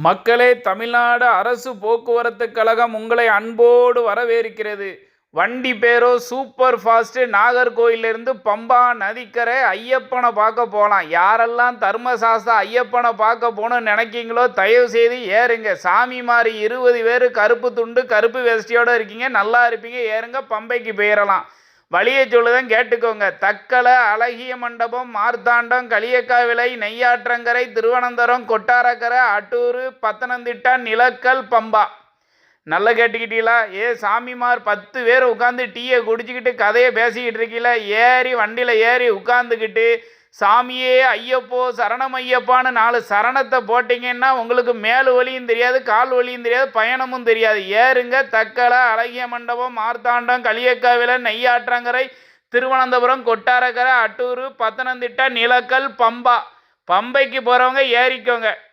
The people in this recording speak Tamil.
மக்களே, தமிழ்நாடு அரசு போக்குவரத்து கழகம் உங்களை அன்போடு வரவேற்கிறது. வண்டி பேரோ சூப்பர் ஃபாஸ்ட். நாகர்கோயிலிருந்து பம்பா நதிக்கரை ஐயப்பனை பார்க்க போகலாம். யாரெல்லாம் தர்மசாஸ்தா ஐயப்பனை பார்க்க போகணும்னு நினைக்கிங்களோ தயவு செய்து ஏறுங்க. சாமி மாதிரி 20 பேர் கருப்பு துண்டு கருப்பு வேஷ்டியோடு இருக்கீங்க, நல்லா இருப்பீங்க, ஏறுங்க, பம்பைக்கு போயிடலாம். வழியை சொல்லுதான் கேட்டுக்கோங்க. தக்கலை, அழகிய மண்டபம், மார்த்தாண்டம், களியக்காவிளை, நெய்யாற்றங்கரை, திருவனந்தபுரம், கொட்டாரக்கரை, அட்டூர், பத்தனந்திட்டா, நிலக்கல், பம்பா. நல்லா கேட்டுக்கிட்டீங்களா? சாமிமார் 10 பேர் உட்காந்து டீயை குடிச்சிக்கிட்டு கதையை பேசிக்கிட்டு இருக்கீங்களா? ஏறி வண்டியில் ஏறி உட்காந்துக்கிட்டு சாமியே ஐயப்போ சரணம் ஐயப்பான்னு 4 சரணத்தை போட்டிங்கன்னா உங்களுக்கு மேல் வலியும் தெரியாது, கால் வலியும் தெரியாது, பயணமும் தெரியாது. ஏறுங்க. தக்கலை, அழகிய மண்டபம், மார்த்தாண்டம், களியக்காவிளை, நெய்யாற்றங்கரை, திருவனந்தபுரம், கொட்டாரக்கரை, அட்டூர், பத்தனந்திட்டா, நிலக்கல், பம்பா. பம்பைக்கு போகிறவங்க ஏறிக்கோங்க.